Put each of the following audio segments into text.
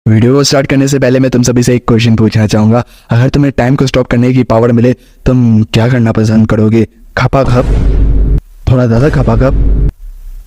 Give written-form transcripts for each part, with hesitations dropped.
Video को start करने से पहले मैं तुम सभी से एक क्वेश्चन पूछना चाहूंगा। अगर तुम्हें टाइम को स्टॉप करने की पावर मिले, तुम क्या करना पसंद करोगे? खपाखप, थोड़ा ज्यादा खपाखप,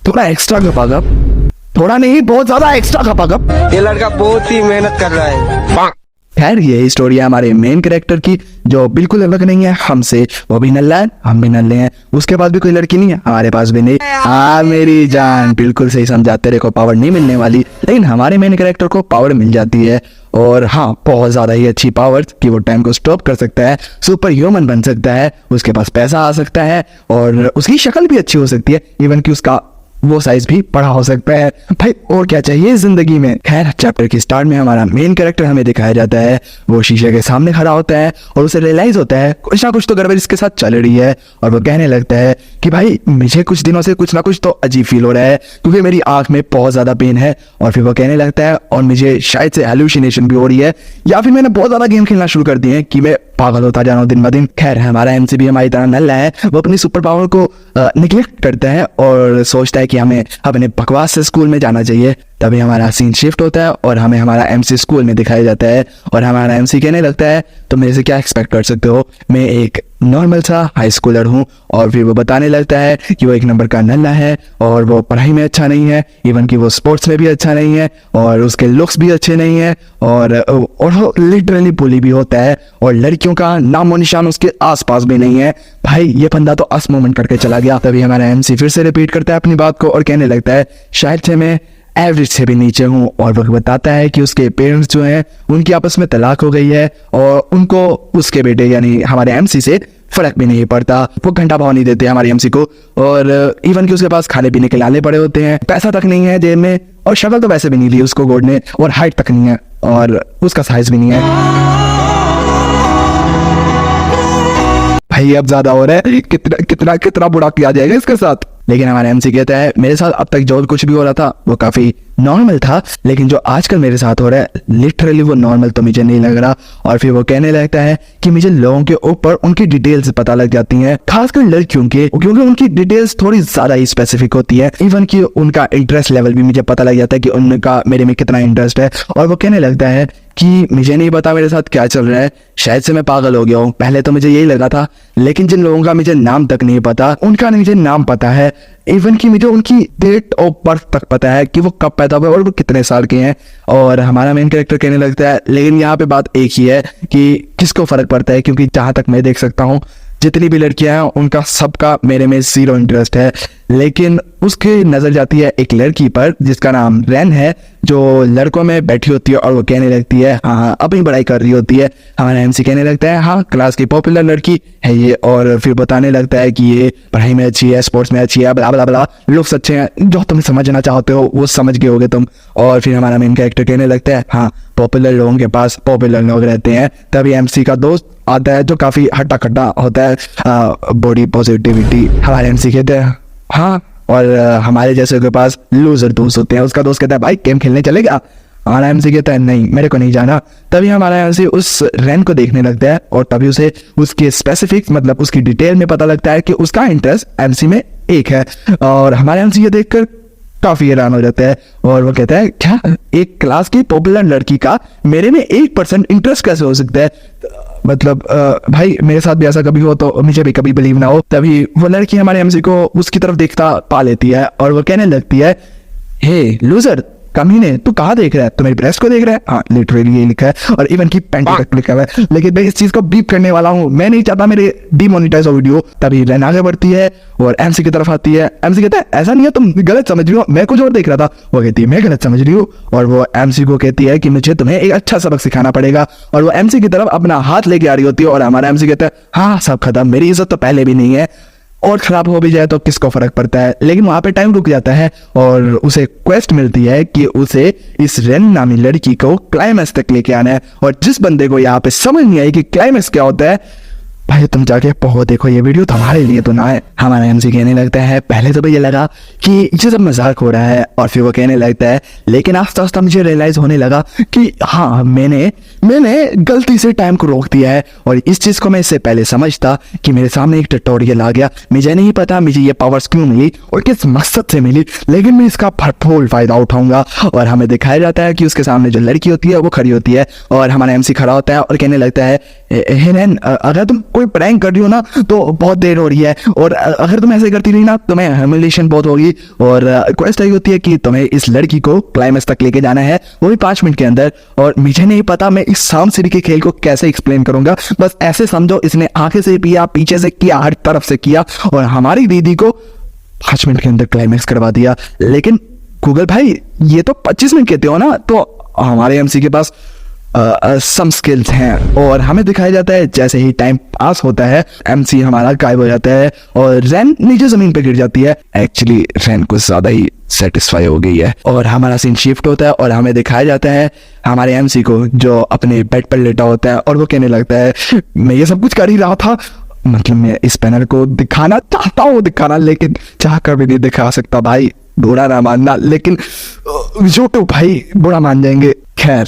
थोड़ा एक्स्ट्रा खपाखप, थोड़ा नहीं बहुत ज्यादा एक्स्ट्रा खपाखप। ये लड़का बहुत ही मेहनत कर रहा है। खैर ये स्टोरी है हमारे मेन कैरेक्टर की, जो बिल्कुल अलग नहीं है हमसे। वो भी नल्ला है, हम भी नल्ले हैं। उसके पास भी कोई लड़की नहीं है, हमारे पास भी नहीं। हाँ मेरी जान, बिल्कुल सही समझा। तेरे को पावर नहीं मिलने वाली, लेकिन हमारे मेन कैरेक्टर को पावर मिल जाती है। और हाँ, बहुत ज्यादा ही अच्छी पावर कि वो टाइम को स्टॉप कर सकता है, सुपर ह्यूमन बन सकता है, उसके पास पैसा आ सकता है और उसकी शक्ल भी अच्छी हो सकती है, इवन कि उसका वो साइज भी बड़ा हो सकता है। भाई और क्या चाहिए जिंदगी में। खैर चैप्टर के स्टार्ट में हमारा मेन कैरेक्टर हमें दिखाया जाता है। वो शीशे के सामने खड़ा होता है और उसे रियलाइज होता है कुछ ना कुछ तो गड़बड़ इसके साथ चल रही है। और वो कहने लगता है कि भाई मुझे कुछ दिनों से कुछ ना कुछ तो अजीब फील हो रहा है, क्योंकि मेरी आंख में बहुत ज्यादा पेन है। और फिर वो कहने लगता है और मुझे शायद से हेलुसिनेशन भी हो रही है, या फिर मैंने बहुत ज्यादा गेम खेलना शुरू कर दिए हैं कि मैं पागल होता जा रहा हूँ दिन ब दिन। खैर हमारा एमसी भी हमारी तरह नल्ला है। वो अपनी सुपर पावर को निग्लेक्ट करता है और सोचता है कि हमें अपने बकवास से स्कूल में जाना चाहिए। तभी हमारा सीन शिफ्ट होता है और हमें हमारा एमसी स्कूल में दिखाया जाता है। और हमारा एमसी कहने लगता है तो मेरे से क्या एक्सपेक्ट कर सकते हो, मैं एक नॉर्मल सा हाई स्कूलर हूँ। और फिर वो बताने लगता है कि वो एक नंबर का नल्ला है और वो पढ़ाई में अच्छा नहीं है, इवन कि वो स्पोर्ट्स में भी अच्छा नहीं है और उसके लुक्स भी अच्छे नहीं है और वो लिटरली बुली भी होता है और लड़कियों का नामो निशान उसके आसपास भी नहीं है। भाई ये बंदा तो अस मोमेंट करके चला गया। तभी हमारा एमसी फिर से रिपीट करता है अपनी बात को और कहने लगता है शायद से मैं एवरेज से भी नीचे हूँ। और वो बताता है कि उसके पेरेंट्स जो हैं उनकी आपस में तलाक हो गई है और उनको उसके बेटे यानी हमारे एमसी से फर्क भी नहीं पड़ता। वो घंटा भाव नहीं देते हमारे एमसी को और इवन कि उसके पास खाने पीने के लाले पड़े होते हैं, पैसा तक नहीं है जेब में और शक्ल तो वैसे भी नहीं ली उसको गॉड ने, और हाइट तक नहीं है और उसका साइज भी नहीं है। भाई अब ज्यादा हो रहा है, कितना कितना कितना बुरा किया जाएगा इसके साथ। लेकिन हमारा एमसी कहता है मेरे साथ अब तक जो कुछ भी हो रहा था वो काफी नॉर्मल था, लेकिन जो आजकल मेरे साथ हो रहा है लिटरली वो नॉर्मल तो मुझे नहीं लग रहा। और फिर वो कहने लगता है कि मुझे लोगों के ऊपर उनकी डिटेल्स पता लग जाती हैं, खासकर लड़कियों के, क्योंकि उनकी डिटेल्स थोड़ी ज्यादा ही स्पेसिफिक होती है। इवन कि उनका इंटरेस्ट लेवल भी मुझे पता लग जाता है कि उनका मेरे में कितना इंटरेस्ट है। और वो कहने लगता है कि मुझे नहीं पता मेरे साथ क्या चल रहा है, शायद से मैं पागल हो गया हूँ। पहले तो मुझे यही लगा था, लेकिन जिन लोगों का मुझे नाम तक नहीं पता उनका मुझे नाम पता है, इवन कि मुझे उनकी डेट ऑफ बर्थ तक पता है कि वो कब पैदा हुए और वो कितने साल के हैं। और हमारा मेन कैरेक्टर कहने लगता है लेकिन यहाँ पे बात एक ही है कि किसको फर्क पड़ता है, क्योंकि जहां तक मैं देख सकता हूँ जितनी भी लड़कियां हैं उनका सबका मेरे में जीरो इंटरेस्ट है। लेकिन उसकी नजर जाती है एक लड़की पर जिसका नाम रैन है, जो लड़कों में बैठी होती है और वो कहने लगती है हाँ अपनी पढ़ाई कर रही होती है। हमारा एमसी कहने लगता है हाँ क्लास की पॉपुलर लड़की है ये, और फिर बताने लगता है कि ये पढ़ाई में अच्छी है, स्पोर्ट्स में अच्छी है, बला बला बला, लुक्स अच्छे हैं, जो तुम समझना चाहते हो वो समझ गए होगे तुम। और फिर हमारा मेन कैरेक्टर कहने लगता है हाँ पॉपुलर लोगों के पास पॉपुलर लोग रहते हैं। तभी एमसी का दोस्त आता है जो काफी हट्टा कट्टा होता है, बॉडी पॉजिटिविटी। हमारे एमसी कहते हैं हाँ, और हमारे जैसे के पास लूजर दोस्त होते हैं। उसका दोस्त कहता है भाई गेम खेलने चलेगा? हमारा एमसी कहता है नहीं मेरे को नहीं जाना। तभी हमारा एमसी उस रैन को देखने लगता है और तभी उसे उसके स्पेसिफिक मतलब उसकी डिटेल में पता लगता है कि उसका इंटरेस्ट एमसी में एक है। और हमारा एमसी ये देखकर काफी हैरान हो जाता है और वो कहता है क्या एक क्लास की पॉपुलर लड़की का मेरे में 1% इंटरेस्ट कैसे हो सकता है? मतलब भाई मेरे साथ भी ऐसा कभी हो तो मुझे भी कभी बिलीव ना हो। तभी वो लड़की हमारे एमसी को उसकी तरफ देखता पा लेती है और वो कहने लगती है हे लूजर कमीने तू कहाँ देख रहा है, तू मेरी ब्रेस्ट को देख रहा है? हाँ लिटरली ये लिखा है और इवन की पैंट तक लिखा हुआ है, लेकिन मैं इस चीज को बीप करने वाला हूँ, मैं नहीं चाहता मेरे डिमोनिटाइज हो वीडियो। तभी रैन आगे बढ़ती है और एमसी की तरफ आती है। एमसी कहता है ऐसा नहीं है तुम गलत समझ रही हो, मैं कुछ और देख रहा था। वो कहती है मैं गलत समझ रही हूँ और वो एमसी को कहती है कि मुझे तुम्हें एक अच्छा सबक सिखाना पड़ेगा। और वो एमसी की तरफ अपना हाथ लेके आ रही होती है और हमारा एमसी कहता है हाँ सब खत्म, मेरी इज्जत तो पहले भी नहीं है और खराब हो भी जाए तो किसको फर्क पड़ता है। लेकिन वहां पे टाइम रुक जाता है और उसे क्वेस्ट मिलती है कि उसे इस रेन नामी लड़की को क्लाइमैक्स तक लेके आना है। और जिस बंदे को यहाँ पे समझ नहीं आई कि क्लाइमैक्स क्या होता है भाई तुम जाके बहुत देखो ये वीडियो, तुम्हारे लिए तो ना है। हमारा एमसी कहने लगता है पहले तो मुझे लगा कि ये सब मजाक हो रहा है, और फिर वो कहने लगता है लेकिन आस्ता आस्ता मुझे रियलाइज होने लगा कि हाँ मैंने गलती से टाइम को रोक दिया है, और इस चीज को मैं इससे पहले समझता कि मेरे सामने एक ट्यूटोरियल आ गया। मुझे नहीं पता मुझे ये पावर्स क्यों मिली और किस मकसद से मिली, लेकिन मैं इसका भरपूर फायदा उठाऊंगा। और हमें दिखाया जाता है कि उसके सामने जो लड़की होती है वो खड़ी होती है, और हमारा एमसी खड़ा होता है और कहने लगता है हेलेन, अगर तुम कोई प्रैंक कर रही हो ना तो बहुत देर हो रही है, और अगर तुम ऐसे करती रही ना तुम्हें ह्यूमिलिएशन बहुत होगी, और रिक्वेस्ट यही होती है कि तुम्हें इस लड़की को क्लाइमेक्स तक लेके जाना है, वो भी 5 मिनट के अंदर। और मुझे नहीं पता मैं इस सांप सीढ़ी के खेल को कैसे एक्सप्लेन करूंगा, बस ऐसे समझो इसने आगे से पिया, पीछे से किया, हर तरफ से किया, और हमारी दीदी को 5 मिनट के अंदर क्लाइमेक्स करवा दिया। लेकिन गूगल भाई ये तो 25 मिनट कहते हो ना, तो हमारे एमसी के पास सम स्किल्स हैं। और हमें दिखाया जाता है जैसे ही टाइम पास होता है एमसी हमारा गायब हो जाता है, और रैन नीचे जमीन पे गिर जाती है। एक्चुअली रैन कुछ ज्यादा ही सेटिस्फाई हो गई है, और हमारा सीन शिफ्ट होता है, और हमें दिखाया जाता है हमारे एमसी को जो अपने बेड पर लेटा होता है, और वो कहने लगता है मैं ये सब कुछ कर ही रहा था, मतलब मैं इस पैनल को दिखाना चाहता हूँ दिखाना, लेकिन चाह कर भी नहीं दिखा सकता भाई, बुरा ना मानना, लेकिन यूट्यूब भाई बुरा मान जाएंगे। खैर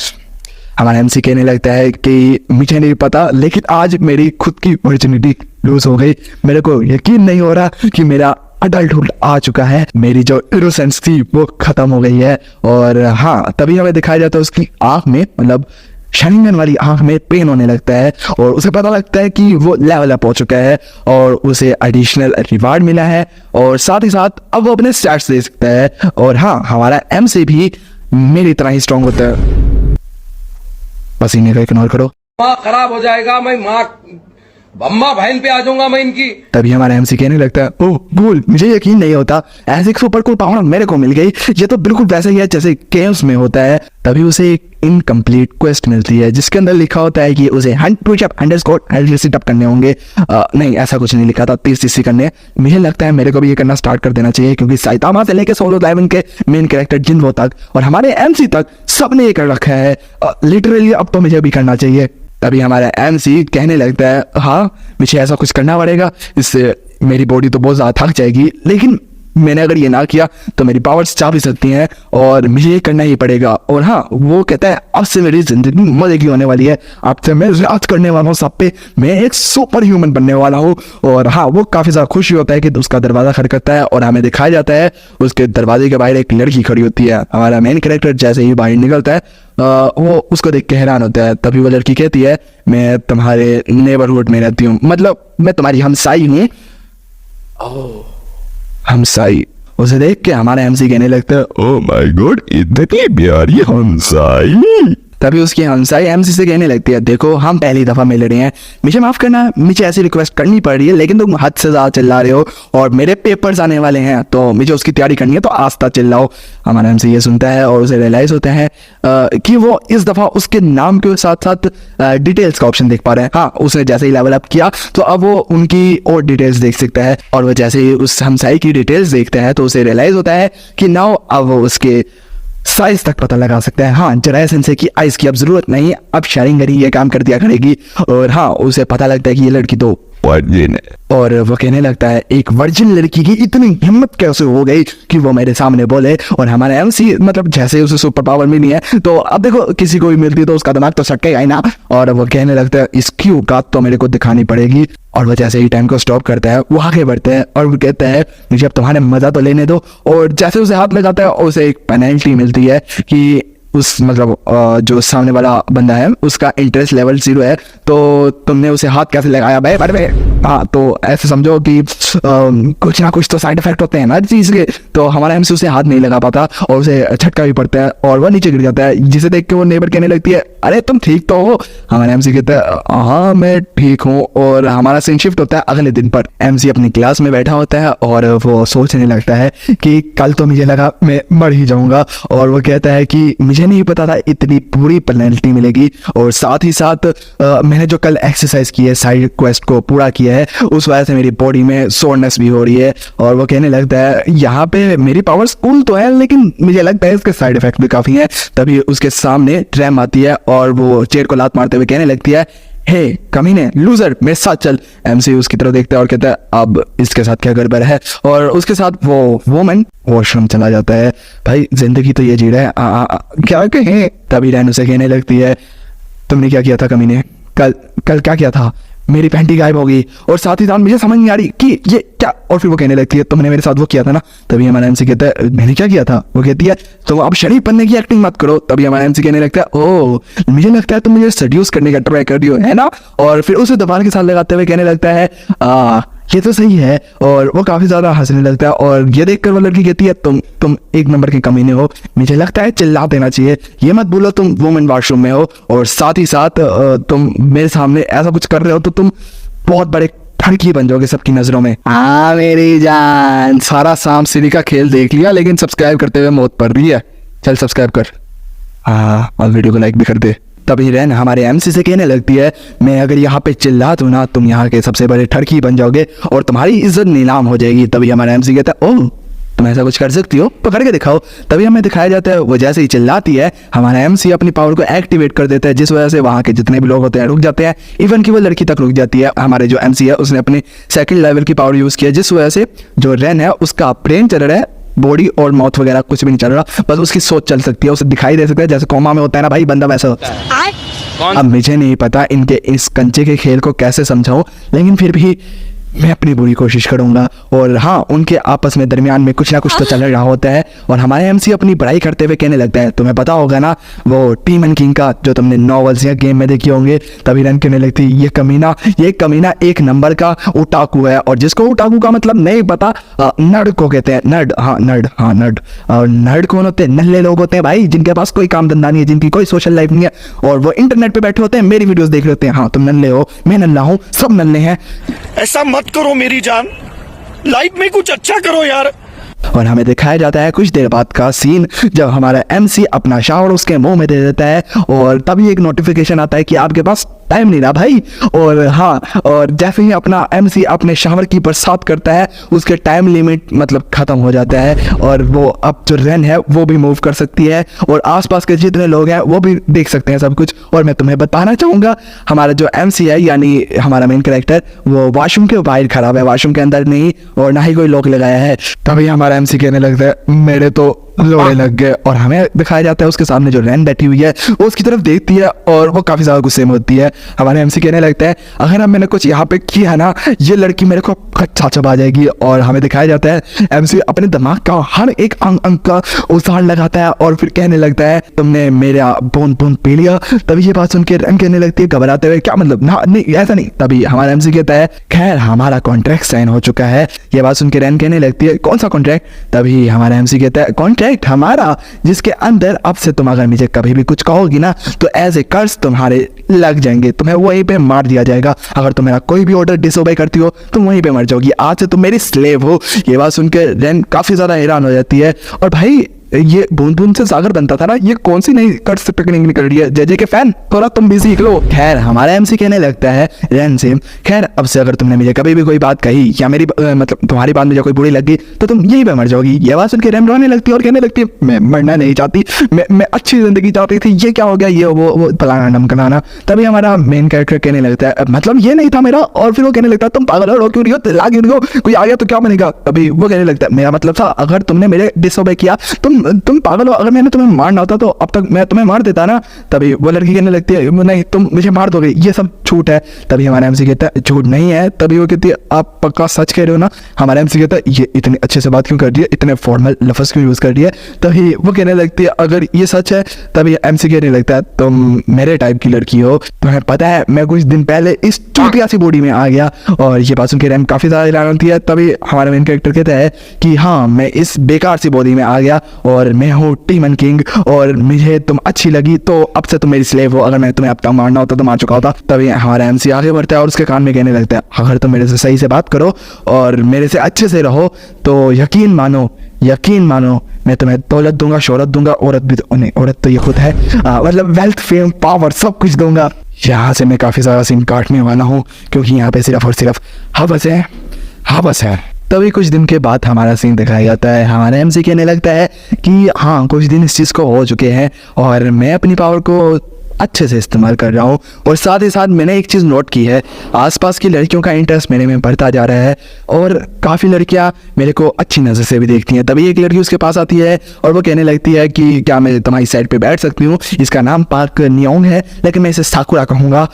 हमारा एमसी कहने लगता है कि मुझे नहीं पता, लेकिन आज मेरी खुद की वर्जिनिटी लूज हो गई। मेरे को यकीन नहीं हो रहा कि मेरा अडल्टहुड आ चुका है, मेरी जो इनोसेंस थी वो खत्म हो गई है। और हाँ तभी हमें दिखाया जाता है उसकी आंख में, मतलब शनिंगन वाली आंख में पेन होने लगता है, और उसे पता लगता है कि वो लेवल अप हो चुका है, और उसे एडिशनल रिवार्ड मिला है, और साथ ही साथ अब वो अपने स्टैट्स दे सकता है। और हाँ हमारा एमसी भी मेरी तरह ही स्ट्रांग होता है। पसीने का इग्नोर करो, माँ खराब हो जाएगा, मैं माँ अम्मा बहन पे आ जाऊंगा मैं इनकी। तभी हमारा एमसी कहने लगता है ओह कूल, मुझे यकीन नहीं होता ऐसे एक सुपर कूल पावर मेरे को मिल गई, ये तो बिल्कुल वैसे ही है जैसे गेम्स में होता है। तभी उसे एक इनकम्प्लीट क्वेस्ट मिलती है जिसके अंदर लिखा होता है कि उसे 100 पुशअप 100 स्क्वाट 100 सिटअप करने होंगे। नहीं ऐसा कुछ नहीं लिखा था, 30 सीसी करने। मुझे लगता है मेरे को भी ये करना स्टार्ट कर देना चाहिए, क्योंकि साइतामा से लेकर सोलो लेवल के मेन कैरेक्टर जिन्हो तक और हमारे एमसी तक सबने ये कर रखा है, लिटरली अब तो मुझे भी करना चाहिए। तभी हमारा एमसी कहने लगता है हाँ मुझे ऐसा कुछ करना पड़ेगा, इससे मेरी बॉडी तो बहुत ज़्यादा थक जाएगी, लेकिन मैंने अगर ये ना किया तो मेरी पावर्स जा भी सकती हैं, और मुझे ये करना ही पड़ेगा। और हाँ वो कहता है अब से मेरी जिंदगी मजे की होने वाली है, अब से मैं राज करने वाला हूँ सब पे, मैं एक सुपर ह्यूमन बनने वाला हूँ। और हाँ वो काफ़ी ज़्यादा खुशी होता है कि उसका दरवाज़ा खटखटाता है, और हमें दिखाया जाता है उसके दरवाजे के बाहर एक लड़की खड़ी होती है। हमारा मेन कैरेक्टर जैसे ही बाहर निकलता है वो उसको देख के हैरान होता है। तभी वो लड़की कहती है मैं तुम्हारे नेबरहुड में रहती हूँ, मतलब मैं तुम्हारी हमसाई हूँ। हमसाई। उसे देख के हमारा एमसी कहने लगता है ओह माय गॉड इतनी प्यारी हमसाई। तभी उसकी हमसाई एमसी से कहने लगती है देखो हम पहली दफा मिल रहे हैं, मुझे माफ करना, मुझे ऐसी रिक्वेस्ट करनी पड़ रही है, लेकिन तुम हद से ज्यादा चिल्ला रहे हो और मेरे पेपर्स आने वाले हैं तो मुझे उसकी तैयारी करनी है, तो आस्ता चिल्लाओ। हमारा एमसी ये सुनता है और उसे रियलाइज होता है कि वो इस दफा उसके नाम के साथ साथ डिटेल्स का ऑप्शन देख पा रहे हैं। हाँ उसने जैसे ही लेवल अप किया तो अब वो उनकी और डिटेल्स देख सकता है, और वो जैसे ही उस हमसाई की डिटेल्स देखता है तो उसे रियलाइज होता है कि नाउ अब वो उसके साइज तक पता लगा सकता है। हाँ जराय सेंसे की आइज की अब जरूरत नहीं, अब शारिंगरी ये काम कर दिया करेगी। और हाँ उसे पता लगता है कि ये लड़की तो वर्जिन है, और वो कहने लगता है एक वर्जिन लड़की की इतनी हिम्मत कैसे हो गई कि वो मेरे सामने बोले। और हमारा एमसी मतलब जैसे उसे सुपर पावर मिली है तो अब देखो किसी को भी मिलती तो उसका दिमाग तो सटकेगा ही ना, और वो कहने लगता है इसकी औकात तो मेरे को दिखानी पड़ेगी। और वो जैसे ही टाइम को स्टॉप करता है वो आगे बढ़ता है और वो कहता है मुझे अब तुम्हारे मजा तो लेने दो। और जैसे उसे हाथ लगाता है उसे एक पेनल्टी मिलती है कि उस मतलब जो सामने वाला बंदा है उसका इंटरेस्ट लेवल 0 है, तो तुमने उसे हाथ कैसे लगाया भाई बड़े। हाँ तो ऐसे समझो कि कुछ ना कुछ तो साइड इफेक्ट होते हैं ना चीज के, तो हमारा एमसी उसे हाथ नहीं लगा पाता और उसे झटका भी पड़ता है और वह नीचे गिर जाता है, जिसे देख के वो नेबर कहने लगती है अरे तुम ठीक तो हो। हमारा एमसी कहता है हाँ मैं ठीक हूँ। और हमारा सीन शिफ्ट होता है अगले दिन पर। एमसी अपनी क्लास में बैठा होता है और वो सोचने लगता है कि कल तो मुझे लगा मैं मर ही जाऊंगा, और वो कहता है कि मुझे नहीं पता था इतनी बुरी पेनल्टी मिलेगी, और साथ ही साथ मैंने जो कल एक्सरसाइज की है साइड क्वेस्ट को पूरा किया है उस वजह से मेरी बॉडी में सोरनेस भी हो रही है। और वो कहने लगता है यहाँ पे मेरी पावर्स कूल तो है लेकिन मुझे लगता है इसके साइड इफेक्ट भी काफी हैं। तभी उसके सामने ट्रैम आती है और वो चेयर को लात मारते हुए कहने लगती है हे कमीने लूजर मेरे साथ चल। एमसी उसकी तरफ देखता है और कहता है अब इसके साथ क्या गड़बड़ है, और उसके साथ वो वोमन वॉशरूम चला जाता है। भाई जिंदगी तो ये जी रहा है, क्या कहें। तभी रैन उसे कहने लगती है तुमने क्या किया था कमीने, कल कल क्या किया था, मेरी पैंटी गायब हो गई और साथ ही साथ मुझे समझ नहीं आ रही कि ये क्या। और फिर वो कहने लगती है तुमने मेरे साथ वो किया था ना। तभी हमारा एमसी कहता है मैंने क्या किया था। वो कहती है तुम अब शरीफ बनने की एक्टिंग मत करो। तभी हमारा एमसी कहने लगता है ओ मुझे लगता है तुम मुझे सेड्यूस करने का ट्राई कर रही हो है ना। और फिर उसे दबान के साथ लगाते हुए कहने लगता है ये तो सही है। और वो काफी ज्यादा हंसने लगता है और ये देखकर वो लड़की कहती है तुम एक नंबर के कमीने हो, मुझे लगता है चिल्ला देना चाहिए, ये मत बोलो तुम वुमेन वॉशरूम में हो और साथ ही साथ तुम मेरे सामने ऐसा कुछ कर रहे हो तो तुम बहुत बड़े ठड़की बन जाओगे सबकी नजरों में। हाँ मेरी जान, सारा सांप सीढ़ी का खेल देख लिया लेकिन सब्सक्राइब करते हुए मौत पड़ रही है, चल सब्सक्राइब कर और वीडियो को लाइक भी कर दे। तभी रैन हमारे एमसी से कहने लगती है मैं अगर यहाँ पे चिल्ला दूं ना तुम यहाँ के सबसे बड़े ठड़की बन जाओगे और तुम्हारी इज्जत नीलाम हो जाएगी। तभी हमारा एमसी कहता है ओह तुम ऐसा कुछ कर सकती हो तो करके दिखाओ। तभी हमें दिखाया जाता है वो जैसे ही चिल्लाती है हमारा एमसी अपनी पावर को एक्टिवेट कर देता है जिस वजह से वहाँ के जितने भी लोग होते हैं रुक जाते हैं, इवन कि वो लड़की तक रुक जाती है। हमारे जो एमसी है उसने अपनी सेकंड लेवल की पावर यूज किया जिस वजह से जो रैन है उसका ब्रेन चल रहा है, बॉडी और माउथ वगैरह कुछ भी नहीं चल रहा, बस उसकी सोच चल सकती है, उसे दिखाई दे सकता है जैसे कोमा में होता है ना भाई बंदा वैसा होता है। अब मुझे नहीं पता इनके इस कंचे के खेल को कैसे समझाऊं लेकिन फिर भी मैं अपनी पूरी कोशिश करूंगा। और हाँ उनके आपस में दरमियान में कुछ ना कुछ तो चल रहा होता है और हमारे एमसी अपनी बड़ाई करते हुए कहने लगता है तुम्हें पता होगा ना वो टीमन किंग का जो तुमने नॉवेल्स या गेम में देखे होंगे। तभी रन कहने लगती ये कमीना एक नंबर का उटाकू है और जिसको उटाकू का मतलब नहीं पता नर्ड को कहते हैं। नर्ड और नर्ड कौन होते हैं, नल्ले लोग होते हैं भाई जिनके पास कोई काम धंधा नहीं है, जिनकी कोई सोशल लाइफ नहीं है और वो इंटरनेट पे बैठे होते हैं मेरी वीडियोस देख रहे होते हैं। हाँ तुम नल्ले हो, मैं नल्ला हूँ, सब नल्ले हैं। ऐसा मत करो मेरी जान, लाइफ में कुछ अच्छा करो यार। और हमें दिखाया जाता है कुछ देर बाद का सीन जब हमारा एमसी अपना शावर उसके मुंह में दे देता है और तभी एक नोटिफिकेशन आता है कि आपके पास टाइम नहीं रहा भाई। और हाँ और जैसे ही अपना एमसी अपने शावर की बरसात करता है उसके टाइम लिमिट मतलब खत्म हो जाता है और वो अब जो रैन है वो भी मूव कर सकती है और आसपास के जितने लोग हैं वो भी देख सकते हैं सब कुछ। और मैं तुम्हें बताना चाहूंगा हमारा जो एमसी है यानी हमारा मेन कैरेक्टर वो वॉशरूम के बाहर खराब है, वॉशरूम के अंदर नहीं और ना ही कोई लॉक लगाया है। तभी हमारा एमसी कहने लगता है मेरे तो लोड़े लग गए और हमें दिखाया जाता है उसके सामने जो रैन बैठी हुई है वो उसकी तरफ देखती है और वो काफी ज्यादा गुस्से में होती है। हमारे एमसी कहने लगता है अगर अब मैंने कुछ यहाँ पे किया ना ये लड़की मेरे को कच्चा चबा जाएगी। और हमें दिखाया जाता है एमसी अपने दिमाग का हर एक अंग का उसाड़ लगाता है और फिर कहने लगता है तुमने मेरा बूंद बूंद पी लिया। तभी ये बात सुन के रैन कहने लगती है घबराते हुए क्या मतलब ना नहीं ऐसा नहीं। तभी हमारा एमसी कहता है खैर हमारा कॉन्ट्रैक्ट साइन हो चुका है। ये बात सुन के रैन कहने लगती है कौन सा कॉन्ट्रैक्ट। तभी हमारा एमसी कहता है कॉन्ट्रैक्ट हमारा जिसके अंदर अब से तुम अगर मुझे कभी भी कुछ कहोगी ना तो एज ए कर्स तुम्हारे लग जाएंगे, तुम्हें वहीं पे मार दिया जाएगा। अगर तुम मेरा कोई भी ऑर्डर डिसोबे करती हो तुम वहीं पे मर जाओगी, आज से तुम मेरी स्लेव हो। ये बात सुनकर रैन काफी ज्यादा हैरान हो जाती है और भाई ये बूंद बूंद से सागर बनता था ना, ये कौन सी नई कट से टेक्निक निकल रही है। जे के फैन थोड़ा तुम भी सीख लो। खैर हमारा एमसी कहने लगता है रैन से खैर अब से अगर तुमने मुझे कभी भी कोई बात कही या मेरी मतलब तुम्हारी बात मुझे कोई बुरी लगी तो तुम यहीं पे मर जाओगी। ये बात सुन के रैन रोने लगती है और कहने लगती है मैं मरना नहीं चाहती, मैं अच्छी जिंदगी चाहती थी, ये क्या हो गया ये वो फलाना ढमकनाना। तभी हमारा मेन कैरेक्टर कहने लगता है मतलब ये नहीं था मेरा। और फिर वो कहने लगता है तुम पागल हो, क्यों रही हो, चिल्ला क्यों रही हो, कोई आ गया तो क्या बनेगा। तभी वो कहने लगता है मेरा मतलब था अगर तुमने मेरे डिसओबे किया तुम पागल हो, अगर मैंने तुम्हें मारना होता तो अब तक मैं तुम्हें मार देता ना। तभी वो लड़की कहने लगती है नहीं तुम मुझे मार दोगे, ये सब झूठ है। तभी हमारा एमसी कहता है झूठ नहीं है। तभी वो कहती है आप पक्का सच कह रहे हो ना। हमारा एमसी कहता है ये इतने अच्छे से बात क्यों कर रही है, इतने फॉर्मल लफ्ज क्यों यूज कर रही है। तभी वो कहने लगती है अगर ये सच है। तभी एमसी कहने लगता है तुम मेरे टाइप की लड़की हो, तुम्हें पता है मैं कुछ दिन पहले इस चूतिया सी बॉडी में आ गया। और ये बात सुन के रैन काफी ज्यादा हैरान होती है। तभी हमारा मेन कैरेक्टर कहता है कि हाँ मैं इस बेकार सी बॉडी में आ गया और मैं हूँ टीमन किंग और मुझे तुम अच्छी लगी तो अब से तुम मेरी स्लेव हो, अगर मैं तुम्हें अब तक मारना होता तो मार चुका होता। तभी हमारा एमसी आगे बढ़ता है और उसके कान में कहने लगता है अगर तुम मेरे से सही से बात करो और मेरे से अच्छे से रहो तो यकीन मानो मैं तुम्हें दौलत दूंगा, शोहरत दूंगा, औरत भी नहीं, औरत तो ये खुद है मतलब वेल्थ फेम पावर सब कुछ दूंगा। यहाँ से मैं काफी सारा सीन काटने वाला हूँ क्योंकि यहाँ पे सिर्फ और सिर्फ हवस है। तभी कुछ दिन के बाद हमारा सीन दिखाया जाता है। हमारा एमसी कहने लगता है कि हाँ कुछ दिन इस चीज़ को हो चुके हैं और मैं अपनी पावर को अच्छे से इस्तेमाल कर रहा हूँ। और साथ ही साथ मैंने एक चीज़ नोट की है, आसपास की लड़कियों का इंटरेस्ट मेरे में बढ़ता जा रहा है और काफ़ी लड़कियाँ मेरे को अच्छी नज़र से भी देखती हैं। तभी एक लड़की उसके पास आती है और वो कहने लगती है कि क्या मैं तुम्हारी साइड पे बैठ सकती हूँ। इसका नाम पार्क नियोंग है, लेकिन मैं इसे साकुरा कहूँगा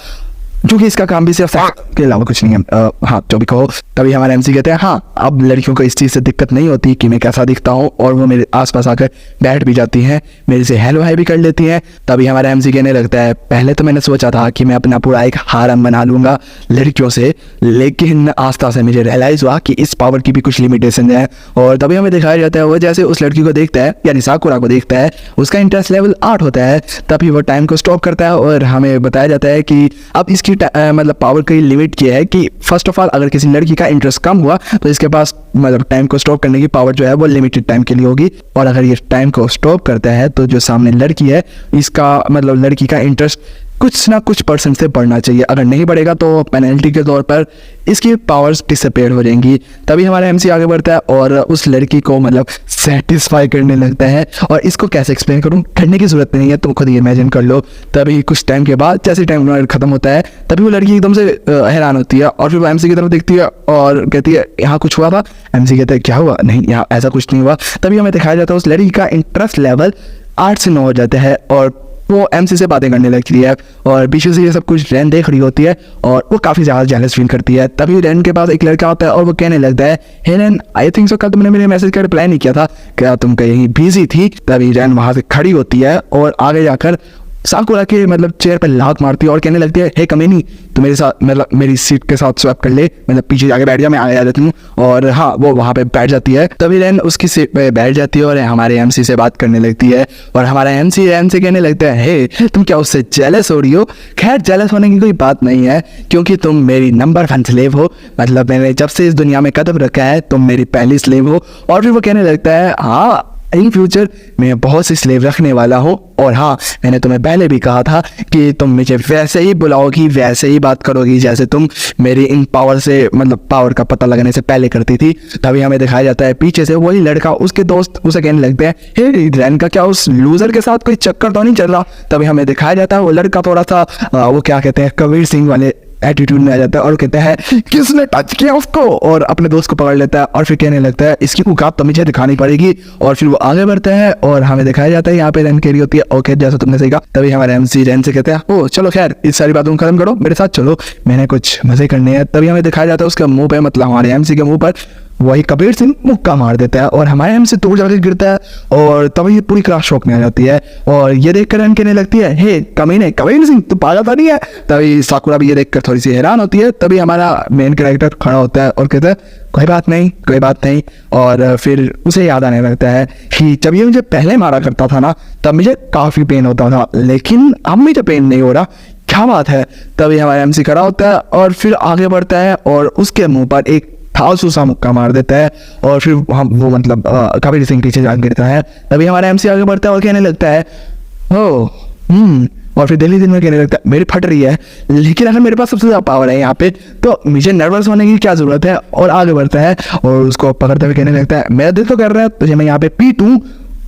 क्योंकि इसका काम भी सिर्फ के अलावा कुछ नहीं है। हाँ, जो भी कहो। तभी हमारे एमसी कहते हैं हाँ, अब लड़कियों को इस चीज़ से दिक्कत नहीं होती कि मैं कैसा दिखता हूँ, और वो मेरे आसपास आकर बैठ भी जाती हैं, मेरे से हेलो हाय भी कर लेती हैं। तभी हमारा एमसी कहने लगता है पहले तो मैंने सोचा था कि मैं अपना पूरा एक हारम बना लूँगा लड़कियों से, लेकिन आस्ता से मुझे रियलाइज़ हुआ कि इस पावर की भी कुछ लिमिटेशन है। और तभी हमें दिखाया जाता है वो जैसे उस लड़की को देखता है, यानी साकुरा को देखता है, उसका इंटरेस्ट लेवल 8 होता है। तभी वो टाइम को स्टॉप करता है और हमें बताया जाता है कि अब इसकी मतलब पावर की लिमिट क्या है कि फर्स्ट ऑफ ऑल अगर किसी लड़की का इंटरेस्ट कम हुआ तो इसके पास मतलब टाइम को स्टॉप करने की पावर जो है वो लिमिटेड टाइम के लिए होगी, और अगर ये टाइम को स्टॉप करता है तो जो सामने लड़की है इसका मतलब लड़की का इंटरेस्ट कुछ ना कुछ % से बढ़ना चाहिए। अगर नहीं बढ़ेगा तो पेनल्टी के तौर पर इसकी पावर्स डिसअपेयर हो जाएंगी। तभी हमारा एमसी आगे बढ़ता है और उस लड़की को मतलब सेटिस्फाई करने लगता है, और इसको कैसे एक्सप्लेन करूं, करने की जरूरत नहीं है, तुम खुद ही इमेजिन कर लो। तभी कुछ टाइम के बाद जैसे टाइम खत्म होता है तभी वो लड़की एकदम से हैरान होती है और फिर वो एमसी की तरफ देखती है और कहती है यहाँ कुछ हुआ था। एमसी कहते हैं क्या हुआ, नहीं यहाँ ऐसा कुछ नहीं हुआ। तभी हमें दिखाया जाता है उस लड़की का इंटरेस्ट लेवल 8 से 9 हो जाता है और वो एमसी से बातें करने लगती है, और पीछे से ये सब कुछ रैन देख रही होती है और वो काफ़ी ज़्यादा जेलस फील करती है। तभी रैन के पास एक लड़का होता है और वो कहने लगता है हे रैन, आई थिंक सो कल तुमने मेरे मैसेज का रिप्लाई नहीं किया था, क्या तुम कहीं बिजी थी। तभी रैन वहाँ से खड़ी होती है और आगे जाकर साकुरा के मतलब चेयर पर लात मारती है और कहने लगती है हे कमीनी, तो मेरे साथ मतलब मेरी सीट के साथ स्वैप कर ले, मतलब पीछे जाके बैठ जा, मैं आगे आ जाती हूँ। और हाँ, वो वहाँ पे बैठ जाती है। तभी रैन उसकी सीट पे बैठ जाती है और हमारे एमसी से बात करने लगती है, और हमारा एमसी रैन से कहने लगता है हे तुम क्या उससे जेलस हो रही हो। खैर जेलस होने की कोई बात नहीं है क्योंकि तुम मेरी नंबर 1 स्लेव हो, मतलब मैंने जब से इस दुनिया में कदम रखा है तुम मेरी पहली स्लेव हो। और फिर वो कहने लगता है हाँ, इन फ्यूचर मैं बहुत सी स्लेव रखने वाला हूँ, और हाँ मैंने तुम्हें पहले भी कहा था कि तुम मुझे वैसे ही बुलाओगी, वैसे ही बात करोगी जैसे तुम मेरी इन पावर से मतलब पावर का पता लगने से पहले करती थी। तभी हमें दिखाया जाता है पीछे से वही लड़का उसके दोस्त उसे कहने लगते हैं हे रैन का क्या उस लूजर के साथ कोई चक्कर तो नहीं चल रहा। तभी हमें दिखाया जाता है वो लड़का थोड़ा सा वो क्या कहते हैं कबीर सिंह वाले एटीट्यूड में आ जाता है और कहता है किसने टच किया उसको, और अपने दोस्त को पकड़ लेता है और फिर कहने लगता है इसकी औकात तो मुझे दिखानी पड़ेगी। और फिर वो आगे बढ़ता है और हमें दिखाया जाता है यहाँ पे रैन कह रही होती है ओके जैसा तुमने सही कहा। तभी हमारे एमसी रैन से कहते हैं ओ चलो खैर इस सारी बातों को खत्म करो, मेरे साथ चलो, मैंने कुछ मजे करने हैं। तभी हमें दिखाया जाता है उसके मुंह पे मतलब हमारे एमसी के मुंह पर वही कबीर सिंह मुक्का मार देता है और हमारे एमसी दूर जाकर गिरता है, और तभी ये पूरी क्लास शॉक में आ जाती है और ये देखकर रैन कहने लगती है हे कमीने कबीर सिंह तू पागल तो नहीं है। तभी साकुरा भी ये देखकर थोड़ी सी हैरान होती है। तभी हमारा मेन कैरेक्टर खड़ा होता है और कहता है कोई बात नहीं कोई बात नहीं, और फिर उसे याद आने लगता है कि जब ये मुझे पहले मारा करता था ना तब मुझे काफ़ी पेन होता था, लेकिन अब मुझे पेन नहीं हो रहा, क्या बात है। तभी हमारा एमसी खड़ा होता है और फिर आगे बढ़ता है और उसके मुंह पर एक फालतू सा मुक्का मार देता है और फिर हम वो मतलब कबीर सिंह पीछे जा गिरता है। तभी हमारा एमसी आगे बढ़ता है और कहने लगता है ओ और फिर दिल्ली दिन में कहने लगता है मेरी फट रही है, लेकिन अगर मेरे पास सबसे ज़्यादा पावर है यहाँ पे तो मुझे नर्वस होने की क्या ज़रूरत है। और आगे बढ़ता है और उसको पकड़ते हुए कहने लगता है मेरा दिल तो कर रहा है तुझे मैं यहाँ पे पीटूं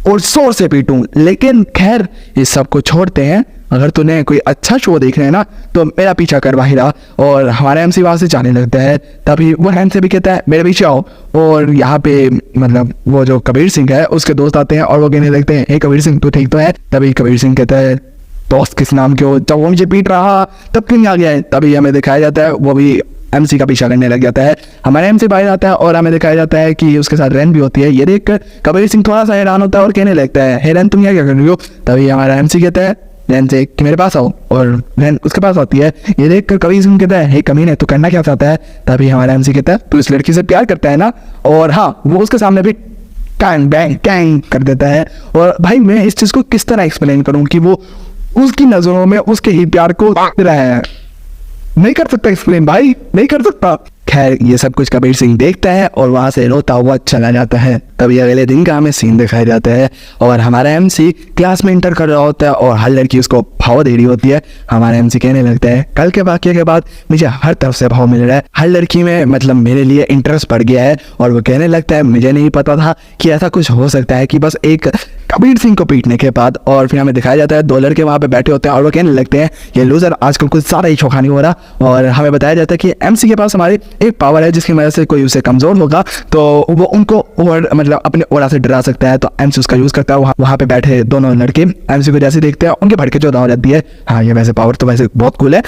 और जोर से पीटूं, लेकिन खैर इस सब को छोड़ते हैं, अगर तूने कोई अच्छा शो देख रहे हैं ना तो मेरा पीछा कर बाहिरा। और हमारा एमसी वहाँ से जाने लगता है। तभी वो हैंड से भी कहता है मेरे पीछे आओ, और यहाँ पे मतलब वो जो कबीर सिंह है उसके दोस्त आते हैं और वो कहने लगते हैं हे कबीर सिंह तू ठीक तो है। तभी कबीर सिंह कहता है दोस्त किस नाम के हो, जब वो मुझे पीट रहा तब क्यों नहीं आ गया है। तभी हमें दिखाया जाता है वो भी एमसी का पीछा करने लग जाता है। हमारा एमसी बाहर आता है और हमें दिखाया जाता है कि उसके साथ रैन भी होती है। ये देखकर कबीर सिंह थोड़ा सा हैरान होता है और कहने लगता है हे रैन तुम यहाँ क्या कर रही हो। तभी हमारा एमसी कहता है रैन से कि मेरे पास आओ, और रैन उसके पास आती है। ये देखकर कबीर सिंह कहता है हे कमीने तू करना क्या चाहता है। तभी हमारा एमसी कहता है तू इस लड़की से प्यार करता है ना, और हाँ वो उसके सामने भी कैंग बैंग कैंग कर देता है। और भाई मैं इस चीज़ को किस तरह एक्सप्लेन करूँ कि वो उसकी नज़रों में उसके ही प्यार को रहा है, नहीं कर सकता एक्सप्लेन भाई, नहीं कर सकता। खैर ये सब कुछ कबीर सिंह देखता है और वहां से रोता हुआ चला जाता है। तभी अगले दिन का हमें सीन दिखाया जाता है और हमारा एमसी क्लास में इंटर कर रहा होता है और हर लड़की उसको भाव दे रही होती है। हमारा एमसी कहने लगता है कल के वाकये के बाद मुझे हर तरफ से भाव मिल रहा है, हर लड़की में मतलब मेरे लिए इंटरेस्ट बढ़ गया है। और वो कहने लगता है मुझे नहीं पता था कि ऐसा कुछ हो सकता है कि बस एक कबीर सिंह को पीटने के बाद। और फिर हमें दिखाया जाता है दो लड़के वहां पे बैठे होते हैं और वो कहने लगते हैं ये लूजर आजकल कुछ ज्यादा ही चौखा नहीं हो रहा। और हमें बताया जाता है कि एमसी के पास हमारी एक पावर है जिसकी वजह से कोई उसे कमजोर होगा तो वो उनको और मतलब अपने ओरा से डरा सकता है। तो एमसी उसका यूज करता है। वहां पे बैठे दोनों लड़के एमसी को जैसे देखते हैं उनके भड़के चौदह हो जाती है। हाँ ये वैसे पावर तो वैसे बहुत कूल है,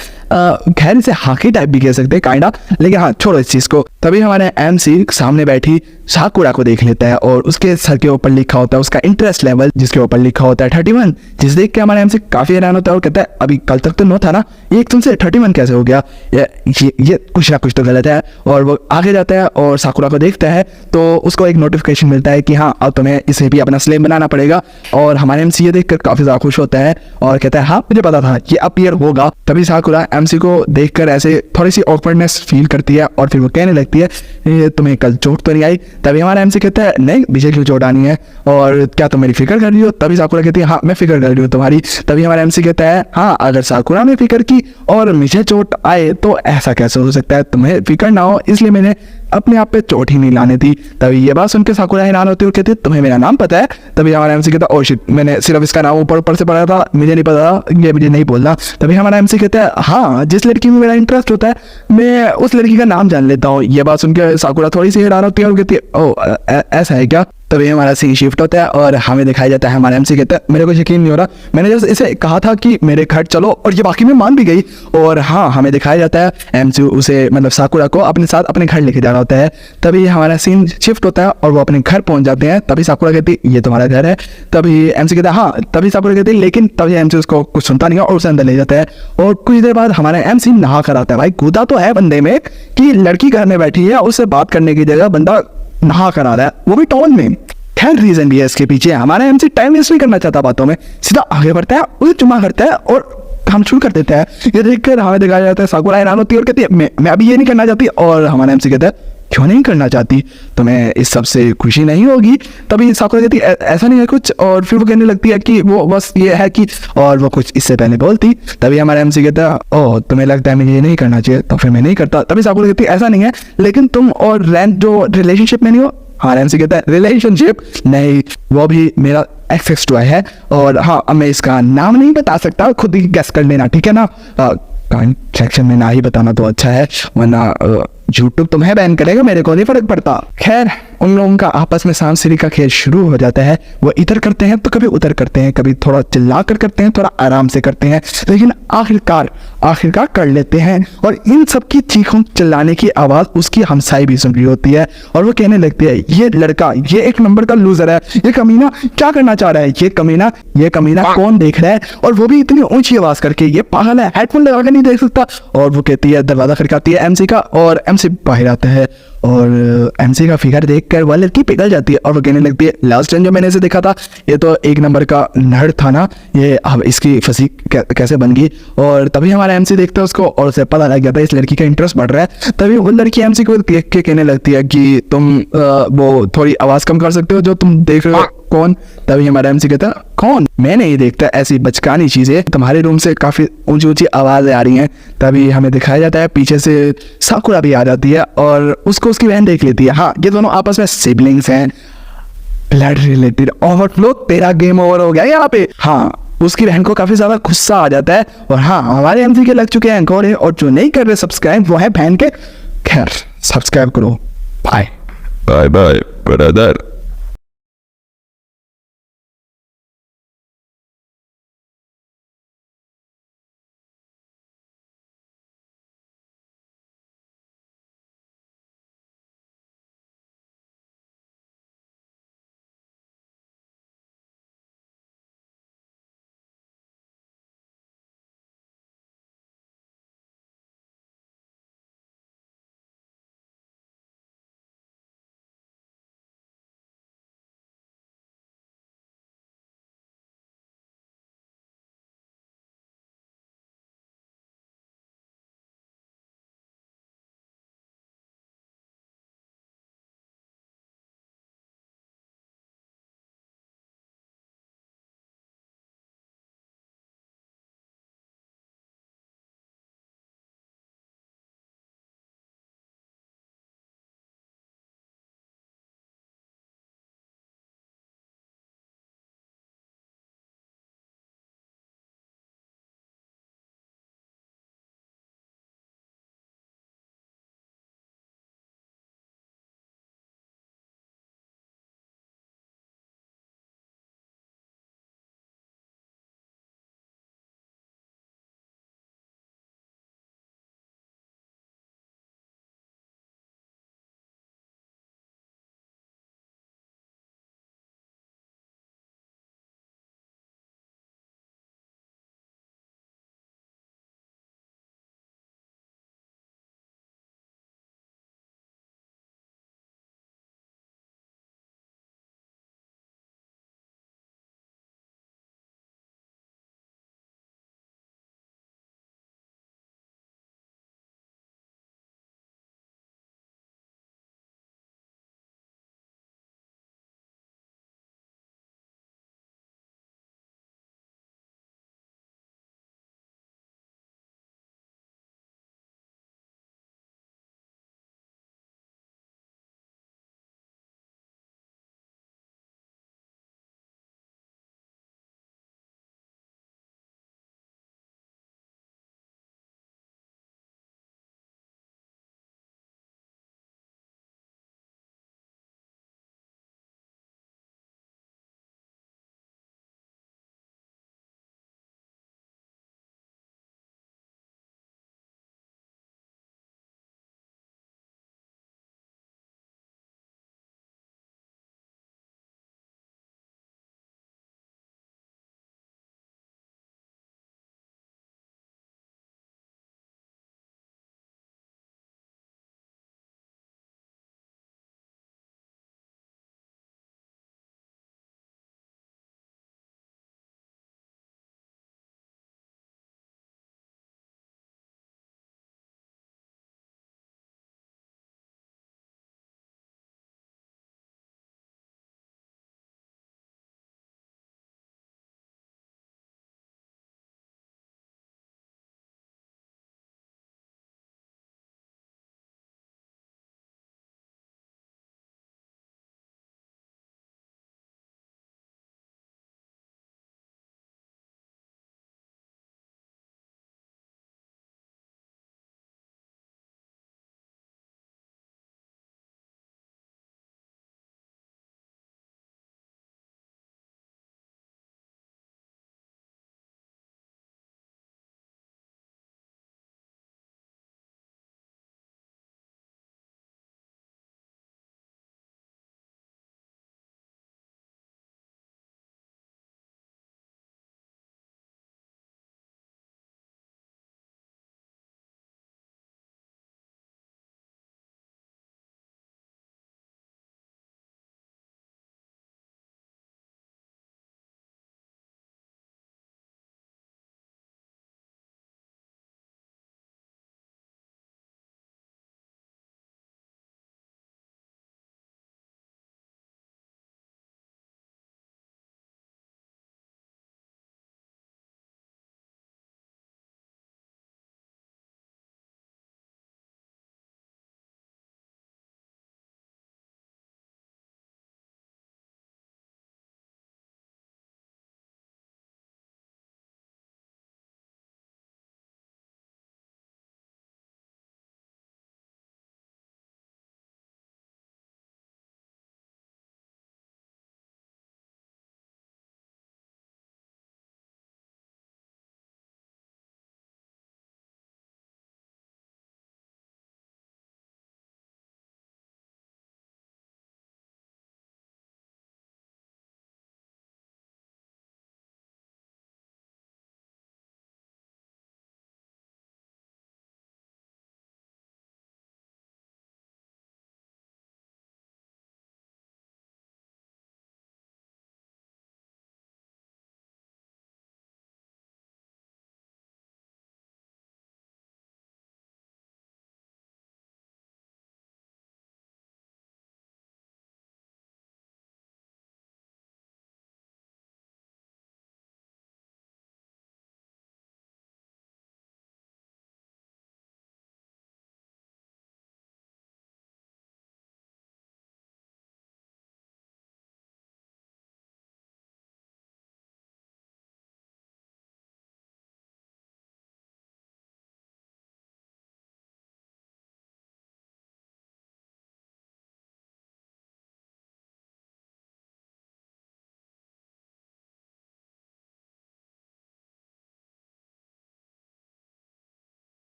खैर इसे हाकी टाइप भी कह सकते हैं काइंडा, लेकिन हाँ छोड़ो इस चीज को। तभी हमारे एमसी सामने बैठी साकुरा को देख लेता है और उसके सर के ऊपर लिखा होता है उसका इंटरेस्ट लेवल, जिसके ऊपर लिखा होता है 31। जिस देख के हमारा एमसी काफी हैरान होता है और कहता है अभी कल तक तो 9 था ना, ये एकदम से 31 कैसे हो गया, ये कुछ ना कुछ तो गलत है। और वो आगे जाता है और साकुरा को देखता है तो उसको एक नोटिफिकेशन मिलता है कि हाँ अब तुम्हें इसे भी अपना स्लेव बनाना पड़ेगा। और हमारे एमसी ये देखकर काफी ज्यादा खुश होता है और कहता है हाँ मुझे पता था ये अपीयर होगा। तभी साकुरा एमसी को देखकर ऐसे थोड़ी सी ऑकवर्डनेस फील करती है और फिर वो कहने लगती है तुम्हें कल चोट तो नहीं आई। तभी हमारा एमसी कहता है नहीं मुझे क्यों चोट आनी है और क्या तुम मेरी फिक्र कर रही हो। तभी साकुरा कहती है हाँ मैं फिक्र कर रही हूँ तुम्हारी। तभी हमारा एमसी कहता है हाँ अगर साकुरा ने फिक्र की और मुझे चोट आए तो ऐसा कैसे हो सकता है, तुम्हें फिक्र ना हो इसलिए मैंने अपने आप पे चोट ही नहीं लाने थी। तभी ये बात सुनकर साकुरा हैरान होती है और कहती है तुम्हें मेरा नाम पता है। तभी हमारा एमसी कहता है ओह शिट मैंने सिर्फ इसका नाम ऊपर से पढ़ा था, मुझे नहीं पता, ये मुझे नहीं बोलना। तभी हमारा एमसी कहता है हाँ जिस लड़की में मेरा इंटरेस्ट होता है मैं उस लड़की का नाम जान लेता हूँ। ये बात सुनकर साकुरा थोड़ी सी हैरान होती है और कहती है ओह ऐसा है क्या। तभी हमारा सीन शिफ्ट होता है और हमें दिखाया जाता है हमारा एमसी कहता है मेरे को यकीन नहीं हो रहा, मैंने जैसे इसे कहा था कि मेरे घर चलो और ये बाकी में मान भी गई। और हाँ हमें दिखाया जाता है एमसी उसे मतलब साकुरा को अपने साथ अपने घर लेके जाना होता है। तभी हमारा सीन शिफ्ट होता है और वो अपने घर पहुंच जाते हैं। तभी साकुरा कहती है ये तुम्हारा घर है। तभी एमसी कहता है हाँ। तभी साकुरा कहती है लेकिन तभी एमसी उसको कुछ सुनता नहीं है और उसे अंदर ले जाता है। और कुछ देर बाद हमारा एमसी नहा कर आता है। भाई कूदा तो है बंदे में कि लड़की घर में बैठी है उससे बात करने की जगह बंदा नहा कर आ रहा है, वो भी टाउन में। खैर रीजन भी है इसके पीछे। हमारा एमसी टाइम वेस्ट नहीं करना चाहता बातों में, सीधा आगे बढ़ता है उसे चुम्मा करता है और काम शुरू कर देता है। ये देखकर हमें दिखाया जाता है साकुरा हैरान होती है और कहती है मैं अभी ये नहीं करना चाहती। और हमारा एमसी कहता है क्यों नहीं करना चाहती, तुम्हें इस सब से खुशी नहीं होगी। तभी साकुरा कहती है ऐसा नहीं है कुछ। और फिर वो कहने लगती है कि वो बस ये है कि, और वो कुछ इससे पहले बोलती। तभी हमारा एमसी कहता है ओह तुम्हें लगता है मुझे ये नहीं करना चाहिए तो फिर मैं नहीं करता। तभी साकुरा कहती है ऐसा नहीं है लेकिन तुम और रैन जो रिलेशनशिप में नहीं हो। हाँ एमसी कहता है रिलेशनशिप नहीं, वो भी मेरा एक्स टॉय है। और हाँ अब मैं इसका नाम नहीं बता सकता, खुद ही गेस कर लेना ठीक है ना। कमेंट सेक्शन में ना ही बताना तो अच्छा है वरना यूट्यूब तुम्हें बैन करेगा, मेरे को नहीं फर्क पड़ता। खैर उन लोगों का आपस में सांप सीढ़ी का खेल शुरू हो जाता है। वो इधर करते हैं तो कभी उधर करते हैं, कभी थोड़ा चिल्ला कर करते हैं, थोड़ा आराम से करते हैं, लेकिन आखिरकार कर लेते हैं। और इन सब की चीखों चिल्लाने की आवाज उसकी हमसाई भी सुन रही होती है और वो कहने लगती है ये लड़का ये एक नंबर का लूजर है, ये कमीना क्या करना चाह रहा है, ये कमीना कौन देख रहा है और वो भी इतनी ऊंची आवाज करके, ये पागल है, हेडफोन लगा कर नहीं देख सकता। और वो कहती है दरवाजा खड़काती है एमसी का और एमसी बाहर आता है और एमसी का फिगर देखकर वो लड़की पिघल जाती है और वो कहने लगती है लास्ट टाइम जो मैंने इसे देखा था ये तो एक नंबर का नर्ड था ना, ये अब इसकी फिजिक कैसे बन गई। और तभी हमारा एमसी देखता है उसको और उसे पता लग जाता है इस लड़की का इंटरेस्ट बढ़ रहा है। तभी वो लड़की एमसी को देख के कहने लगती है कि तुम वो थोड़ी आवाज कम कर सकते हो जो तुम देख रहे हो कौन। तभी हमारा एमसी कहता है कौन, मैं नहीं देखता ऐसी बचकानी चीजें, तुम्हारे रूम से काफी ऊंची ऊंची आवाजें आ रही हैं। तभी हमें दिखाया जाता है पीछे से साकुरा भी आ जाती है और उसको उसकी बहन देख लेती है। हाँ ये दोनों आपस में सिबलिंग्स हैं, ब्लड रिलेटेड। ओवरफ्लो तेरा गेम ओवर हो गया यहाँ पे। हाँ उसकी बहन को काफी ज्यादा गुस्सा आ जाता है। और हाँ हमारे एमसी के लग चुके हैं घोड़े और जो नहीं कर रहे सब्सक्राइब वो है बहन के। खैर सब्सक्राइब करो, बाय बाय बाय ब्रदर।